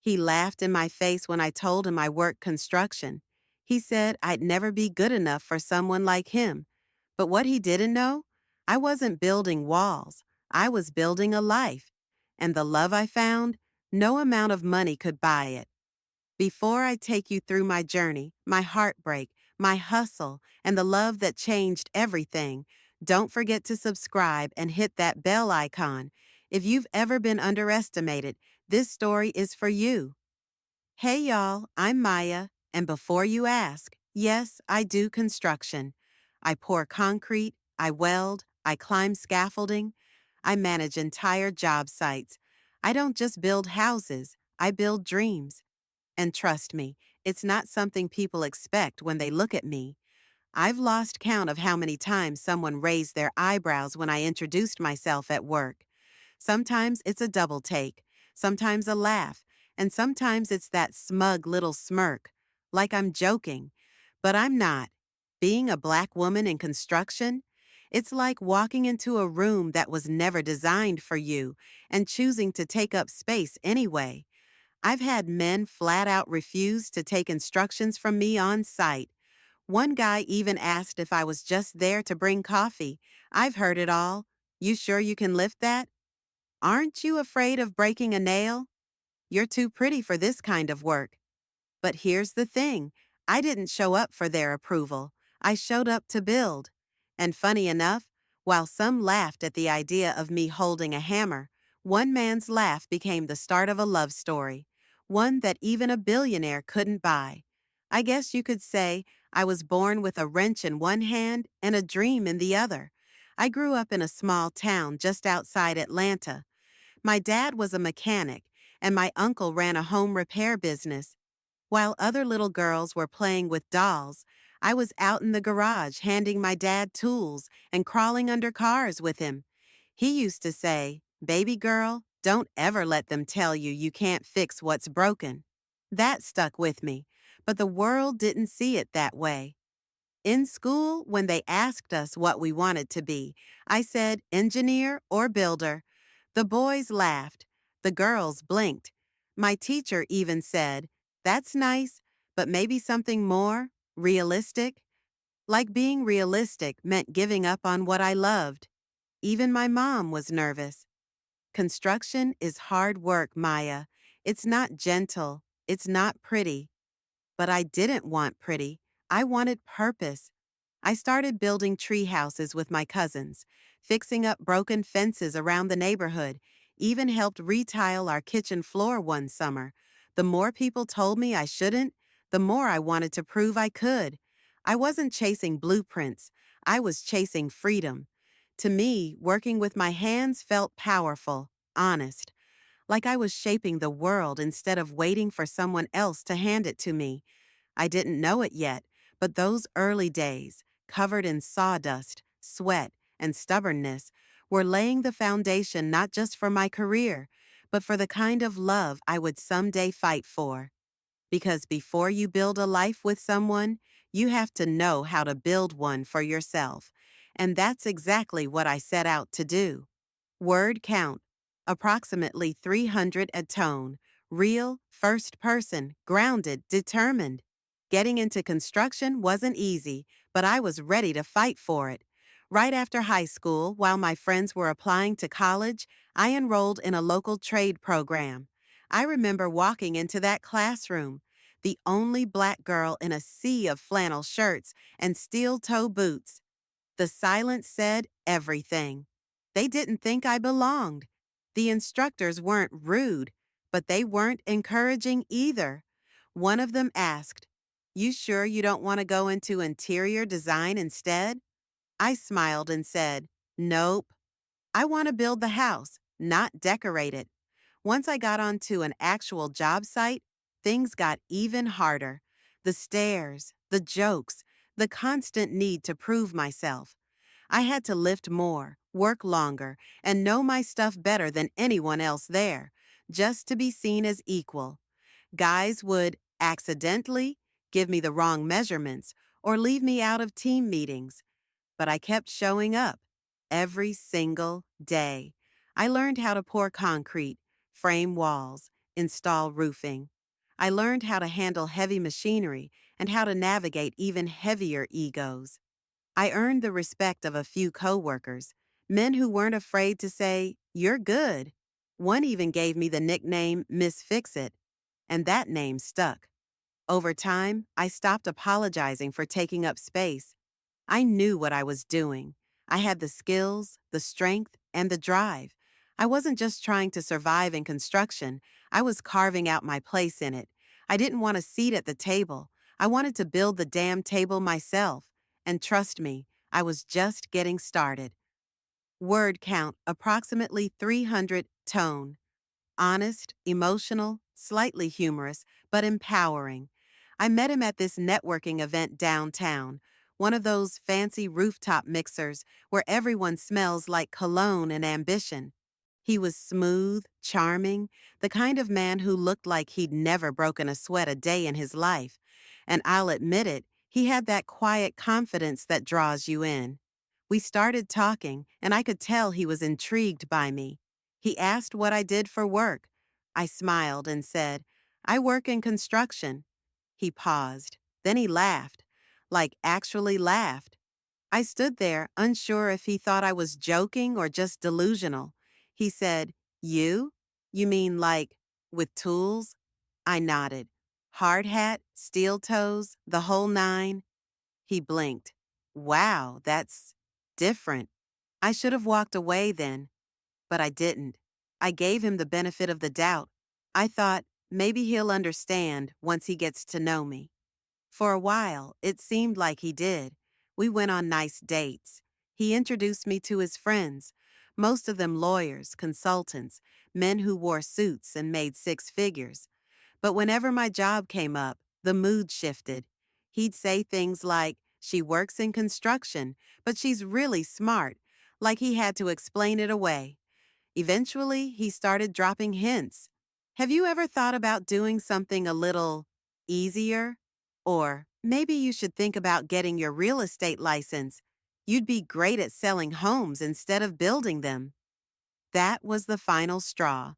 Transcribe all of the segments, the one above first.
He laughed in my face when I told him I worked construction. He said I'd never be good enough for someone like him. But what he didn't know? I wasn't building walls. I was building a life. And the love I found, no amount of money could buy it. Before I take you through my journey, my heartbreak, my hustle, and the love that changed everything, don't forget to subscribe and hit that bell icon. If you've ever been underestimated, this story is for you. Hey y'all, I'm Maya, and before you ask, yes, I do construction. I pour concrete, I weld, I climb scaffolding, I manage entire job sites. I don't just build houses, I build dreams. And trust me, it's not something people expect when they look at me. I've lost count of how many times someone raised their eyebrows when I introduced myself at work. Sometimes it's a double take, sometimes a laugh, and sometimes it's that smug little smirk, like I'm joking. But I'm not. Being a black woman in construction, it's like walking into a room that was never designed for you and choosing to take up space anyway. I've had men flat out refuse to take instructions from me on site. One guy even asked if I was just there to bring coffee. I've heard it all. You sure you can lift that? Aren't you afraid of breaking a nail? You're too pretty for this kind of work. But here's the thing, I didn't show up for their approval. I showed up to build. And funny enough, while some laughed at the idea of me holding a hammer, one man's laugh became the start of a love story, one that even a billionaire couldn't buy. I guess you could say I was born with a wrench in one hand and a dream in the other. I grew up in a small town just outside Atlanta. My dad was a mechanic, and my uncle ran a home repair business. While other little girls were playing with dolls, I was out in the garage handing my dad tools and crawling under cars with him. He used to say, "Baby girl, don't ever let them tell you you can't fix what's broken." That stuck with me, but the world didn't see it that way. In school, when they asked us what we wanted to be, I said engineer or builder. The boys laughed. The girls blinked. My teacher even said, "That's nice, but maybe something more realistic." Like being realistic meant giving up on what I loved. Even my mom was nervous. Construction is hard work, Maya. It's not gentle. It's not pretty. But I didn't want pretty. I wanted purpose. I started building tree houses with my cousins, fixing up broken fences around the neighborhood, even helped retile our kitchen floor one summer. The more people told me I shouldn't, the more I wanted to prove I could. I wasn't chasing blueprints. I was chasing freedom. To me, working with my hands felt powerful, honest, like I was shaping the world instead of waiting for someone else to hand it to me. I didn't know it yet, but those early days, covered in sawdust, sweat, and stubbornness, were laying the foundation not just for my career, but for the kind of love I would someday fight for. Because before you build a life with someone, you have to know how to build one for yourself. And that's exactly what I set out to do. Word count, approximately 300 a tone. Real, first person, grounded, determined. Getting into construction wasn't easy, but I was ready to fight for it. Right after high school, while my friends were applying to college, I enrolled in a local trade program. I remember walking into that classroom, the only black girl in a sea of flannel shirts and steel-toe boots. The silence said everything. They didn't think I belonged. The instructors weren't rude, but they weren't encouraging either. One of them asked, "You sure you don't want to go into interior design instead?" I smiled and said, "Nope. I want to build the house, not decorate it." Once I got onto an actual job site, things got even harder. The stares, the jokes, the constant need to prove myself. I had to lift more, work longer, and know my stuff better than anyone else there, just to be seen as equal. Guys would accidentally give me the wrong measurements or leave me out of team meetings, but I kept showing up every single day. I learned how to pour concrete, frame walls, install roofing. I learned how to handle heavy machinery and how to navigate even heavier egos. I earned the respect of a few coworkers, men who weren't afraid to say, "You're good." One even gave me the nickname Miss Fix-It, and that name stuck. Over time, I stopped apologizing for taking up space. I knew what I was doing. I had the skills, the strength, and the drive. I wasn't just trying to survive in construction, I was carving out my place in it. I didn't want a seat at the table. I wanted to build the damn table myself. And trust me, I was just getting started. Word count approximately 300. Tone honest, emotional, slightly humorous, but empowering. I met him at this networking event downtown, one of those fancy rooftop mixers where everyone smells like cologne and ambition. He was smooth, charming, the kind of man who looked like he'd never broken a sweat a day in his life. And I'll admit it, he had that quiet confidence that draws you in. We started talking, and I could tell he was intrigued by me. He asked what I did for work. I smiled and said, "I work in construction." He paused. Then he laughed, like actually laughed. I stood there, unsure if he thought I was joking or just delusional. He said, "You? You mean like with tools?" I nodded. Hard hat, steel toes, the whole nine. He blinked. Wow, that's different. I should have walked away then, but I didn't. I gave him the benefit of the doubt. I thought, maybe he'll understand once he gets to know me. For a while, it seemed like he did. We went on nice dates. He introduced me to his friends, most of them lawyers, consultants, men who wore suits and made six figures. But whenever my job came up, the mood shifted. He'd say things like, "She works in construction, but she's really smart," like he had to explain it away. Eventually, he started dropping hints. "Have you ever thought about doing something a little easier? Or maybe you should think about getting your real estate license. You'd be great at selling homes instead of building them." That was the final straw.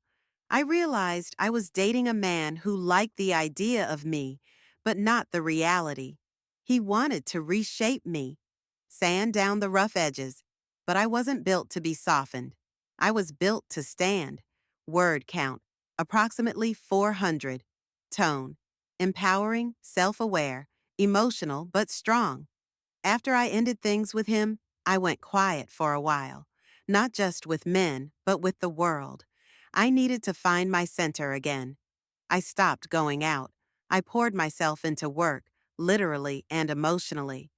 I realized I was dating a man who liked the idea of me, but not the reality. He wanted to reshape me, sand down the rough edges, but I wasn't built to be softened. I was built to stand. Word count, approximately 400. Tone, empowering, self-aware, emotional but strong. After I ended things with him, I went quiet for a while. Not just with men, but with the world. I needed to find my center again. I stopped going out. I poured myself into work, literally and emotionally.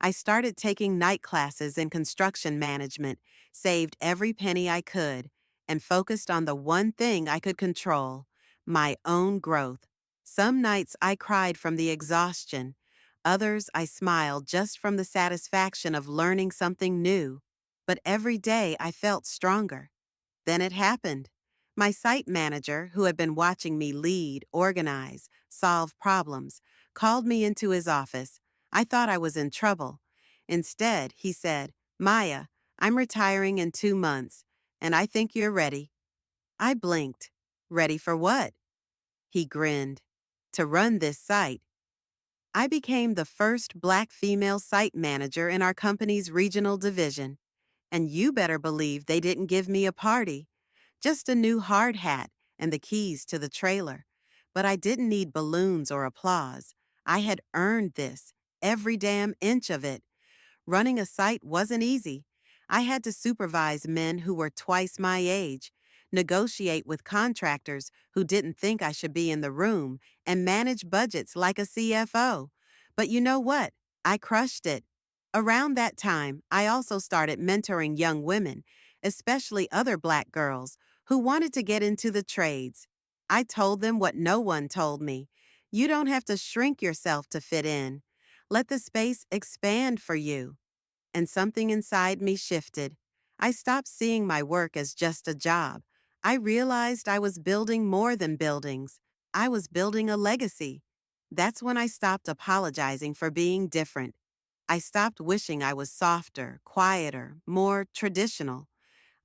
I started taking night classes in construction management, saved every penny I could, and focused on the one thing I could control, my own growth. Some nights I cried from the exhaustion. Others I smiled just from the satisfaction of learning something new. But every day I felt stronger. Then it happened. My site manager, who had been watching me lead, organize, solve problems, called me into his office. I thought I was in trouble. Instead, he said, "Maya, I'm retiring in 2 months, and I think you're ready." I blinked. "Ready for what?" He grinned. "To run this site." I became the first Black female site manager in our company's regional division. And you better believe they didn't give me a party. Just a new hard hat and the keys to the trailer. But I didn't need balloons or applause. I had earned this, every damn inch of it. Running a site wasn't easy. I had to supervise men who were twice my age, negotiate with contractors who didn't think I should be in the room, and manage budgets like a CFO. But you know what? I crushed it. Around that time, I also started mentoring young women, especially other Black girls, who wanted to get into the trades. I told them what no one told me. You don't have to shrink yourself to fit in. Let the space expand for you. And something inside me shifted. I stopped seeing my work as just a job. I realized I was building more than buildings. I was building a legacy. That's when I stopped apologizing for being different. I stopped wishing I was softer, quieter, more traditional.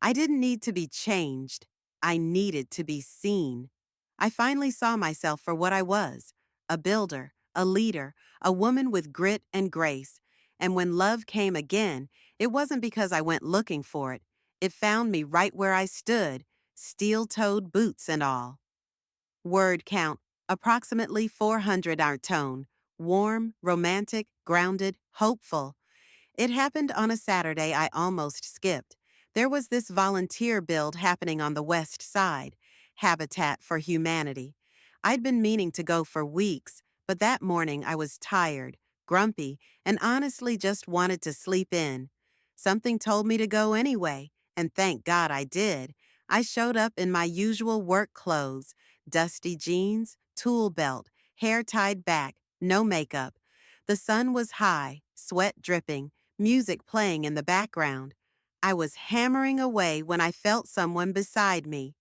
I didn't need to be changed. I needed to be seen. I finally saw myself for what I was: a builder, a leader, a woman with grit and grace. And when love came again, it wasn't because I went looking for it. It found me right where I stood, steel toed boots and all. Word count approximately 400 our tone. Warm, romantic, grounded, hopeful. It happened on a Saturday I almost skipped. There was this volunteer build happening on the west side, Habitat for Humanity. I'd been meaning to go for weeks, but that morning I was tired, grumpy, and honestly just wanted to sleep in. Something told me to go anyway, and thank God I did. I showed up in my usual work clothes: dusty jeans, tool belt, hair tied back, no makeup. The sun was high, sweat dripping, music playing in the background. I was hammering away when I felt someone beside me.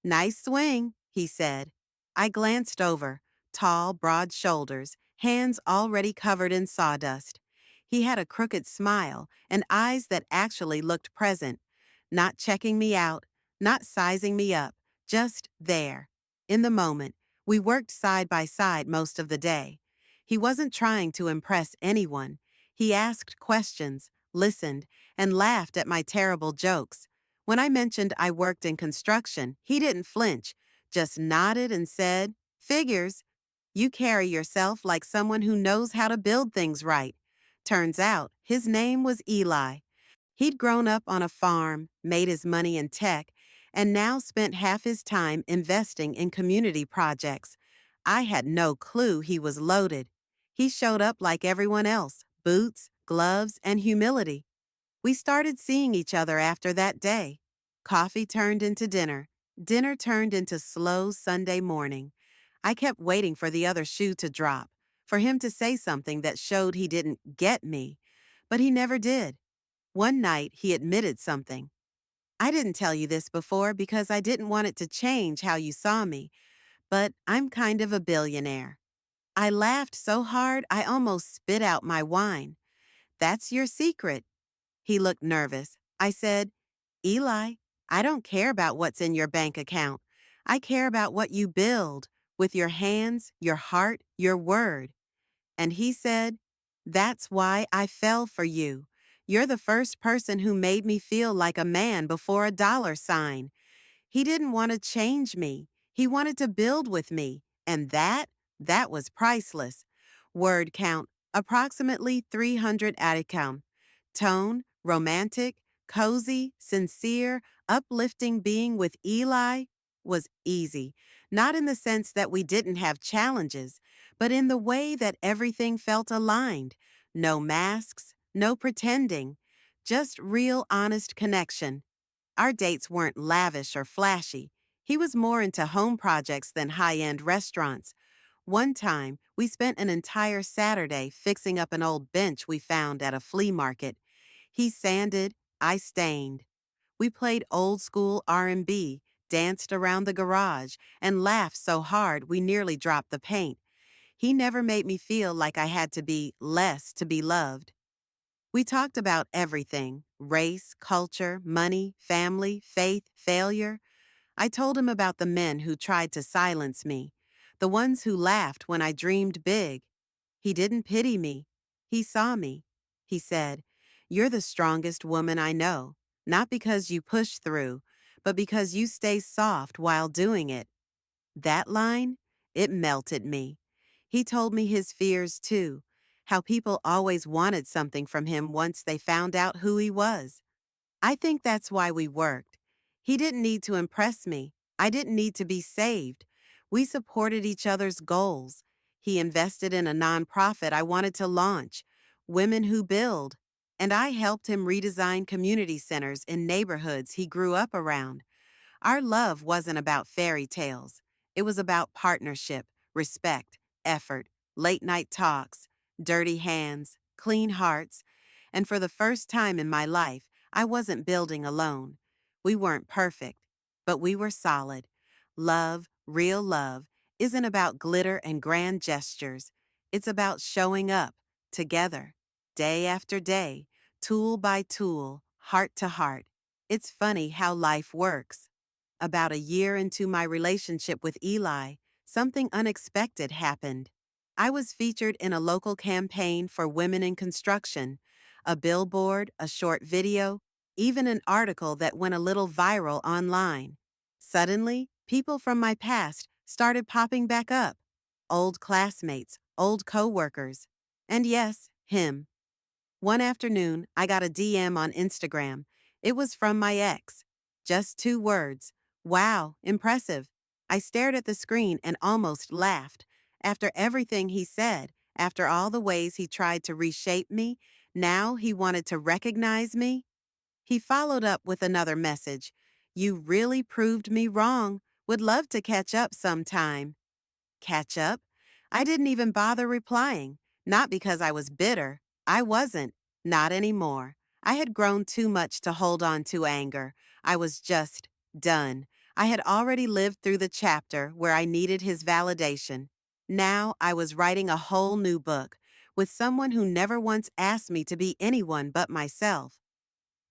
"Nice swing," he said. I glanced over: tall, broad shoulders, hands already covered in sawdust. He had a crooked smile and eyes that actually looked present, not checking me out, not sizing me up, just there. In the moment, we worked side by side most of the day. He wasn't trying to impress anyone. He asked questions, listened, and laughed at my terrible jokes. When I mentioned I worked in construction, he didn't flinch, just nodded and said, "Figures. You carry yourself like someone who knows how to build things right." Turns out, his name was Eli. He'd grown up on a farm, made his money in tech, and now spent half his time investing in community projects. I had no clue he was loaded. He showed up like everyone else: boots, gloves, and humility. We started seeing each other after that day. Coffee turned into dinner. Dinner turned into slow Sunday morning. I kept waiting for the other shoe to drop, for him to say something that showed he didn't get me. But he never did. One night, he admitted something. "I didn't tell you this before because I didn't want it to change how you saw me, but I'm kind of a billionaire." I laughed so hard I almost spit out my wine. "That's your secret." He looked nervous. I said, "Eli, I don't care about what's in your bank account. I care about what you build with your hands, your heart, your word." And he said, "That's why I fell for you. You're the first person who made me feel like a man before a dollar sign." He didn't want to change me. He wanted to build with me. And that was priceless. Word count, approximately 300 adicam. Tone, romantic, cozy, sincere, uplifting being with Eli was easy. Not in the sense that we didn't have challenges, but in the way that everything felt aligned. No masks, no pretending, just real honest connection. Our dates weren't lavish or flashy. He was more into home projects than high-end restaurants. One time, we spent an entire Saturday fixing up an old bench we found at a flea market. He sanded, I stained. We played old school R&B, danced around the garage, and laughed so hard we nearly dropped the paint. He never made me feel like I had to be less to be loved. We talked about everything: race, culture, money, family, faith, failure. I told him about the men who tried to silence me, the ones who laughed when I dreamed big. He didn't pity me. He saw me. He said, "You're the strongest woman I know, not because you push through, but because you stay soft while doing it." That line, it melted me. He told me his fears too, how people always wanted something from him once they found out who he was. I think that's why we worked. He didn't need to impress me. I didn't need to be saved. We supported each other's goals. He invested in a nonprofit I wanted to launch, Women Who Build, and I helped him redesign community centers in neighborhoods he grew up around. Our love wasn't about fairy tales. It was about partnership, respect, effort, late night talks, dirty hands, clean hearts. And for the first time in my life, I wasn't building alone. We weren't perfect, but we were solid. Love, real love, isn't about glitter and grand gestures. It's about showing up, together, day after day, tool by tool, heart to heart. It's funny how life works. About a year into my relationship with Eli, something unexpected happened. I was featured in a local campaign for women in construction, a billboard, a short video, even an article that went a little viral online. Suddenly, people from my past started popping back up. Old classmates, old coworkers, and yes, him. One afternoon, I got a DM on Instagram. It was from my ex. Just 2 words. Wow, impressive. I stared at the screen and almost laughed. After everything he said, after all the ways he tried to reshape me, now he wanted to recognize me? He followed up with another message. You really proved me wrong. Would love to catch up sometime. Catch up? I didn't even bother replying. Not because I was bitter. I wasn't. Not anymore. I had grown too much to hold on to anger. I was just done. I had already lived through the chapter where I needed his validation. Now I was writing a whole new book with someone who never once asked me to be anyone but myself.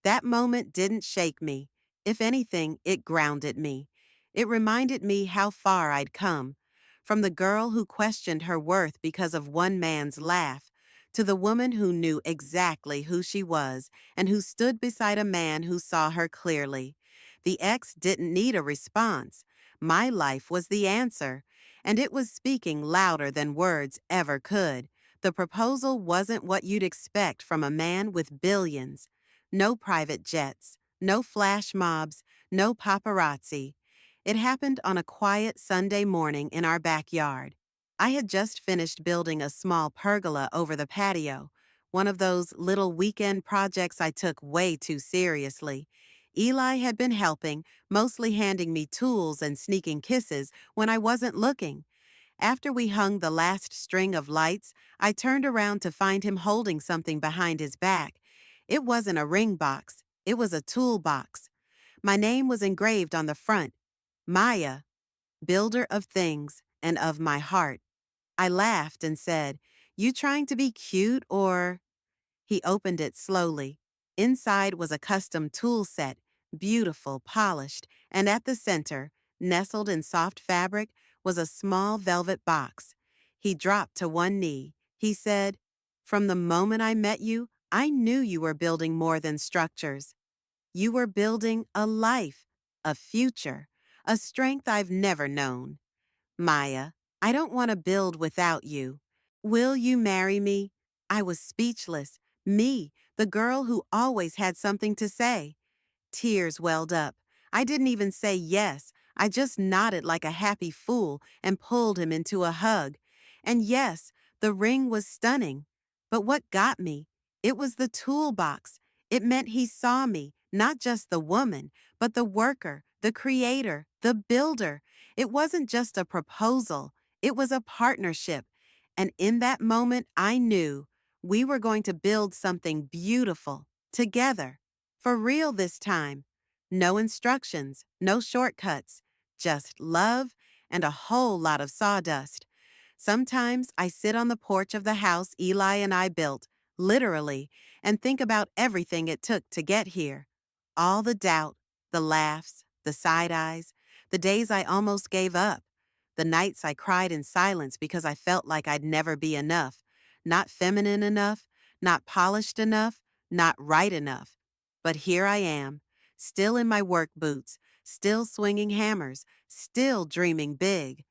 That moment didn't shake me. If anything, it grounded me. It reminded me how far I'd come. From the girl who questioned her worth because of one man's laugh, to the woman who knew exactly who she was and who stood beside a man who saw her clearly. The ex didn't need a response. My life was the answer, and it was speaking louder than words ever could. The proposal wasn't what you'd expect from a man with billions. No private jets, no flash mobs, no paparazzi. It happened on a quiet Sunday morning in our backyard. I had just finished building a small pergola over the patio, one of those little weekend projects I took way too seriously. Eli had been helping, mostly handing me tools and sneaking kisses when I wasn't looking. After we hung the last string of lights, I turned around to find him holding something behind his back. It wasn't a ring box, it was a toolbox. My name was engraved on the front. Maya, builder of things and of my heart. I laughed and said, You trying to be cute or? He opened it slowly. Inside was a custom tool set, beautiful, polished, and at the center, nestled in soft fabric, was a small velvet box. He dropped to one knee. He said, From the moment I met you, I knew you were building more than structures. You were building a life, a future, a strength I've never known. Maya, I don't want to build without you. Will you marry me? I was speechless. Me, the girl who always had something to say. Tears welled up. I didn't even say yes. I just nodded like a happy fool and pulled him into a hug. And yes, the ring was stunning. But what got me? It was the toolbox. It meant he saw me, not just the woman, but the worker, the creator, the builder. It wasn't just a proposal. It was a partnership. And in that moment, I knew we were going to build something beautiful together. For real this time. No instructions, no shortcuts, just love and a whole lot of sawdust. Sometimes I sit on the porch of the house Eli and I built, literally, and think about everything it took to get here. All the doubt, the laughs, the side eyes, the days I almost gave up, the nights I cried in silence because I felt like I'd never be enough, not feminine enough, not polished enough, not right enough. But here I am, still in my work boots, still swinging hammers, still dreaming big.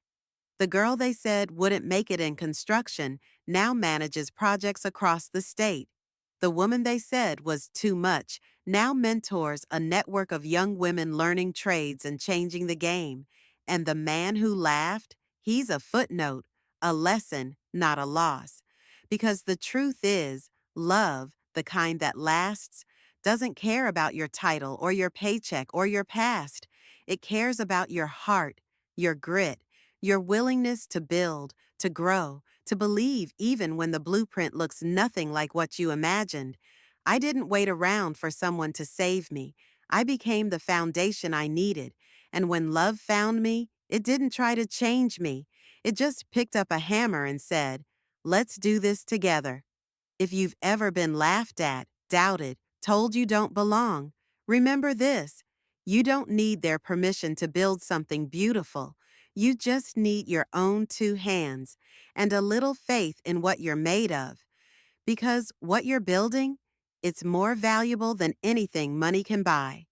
The girl they said wouldn't make it in construction now manages projects across the state. The woman they said was too much now mentors a network of young women learning trades and changing the game. And the man who laughed, he's a footnote, a lesson, not a loss. Because the truth is, love, the kind that lasts, doesn't care about your title or your paycheck or your past. It cares about your heart, your grit, your willingness to build, to grow, to believe even when the blueprint looks nothing like what you imagined. I didn't wait around for someone to save me. I became the foundation I needed. And when love found me, it didn't try to change me. It just picked up a hammer and said, Let's do this together. If you've ever been laughed at, doubted, told you don't belong, remember this. You don't need their permission to build something beautiful. You just need your own two hands and a little faith in what you're made of. Because what you're building, it's more valuable than anything money can buy.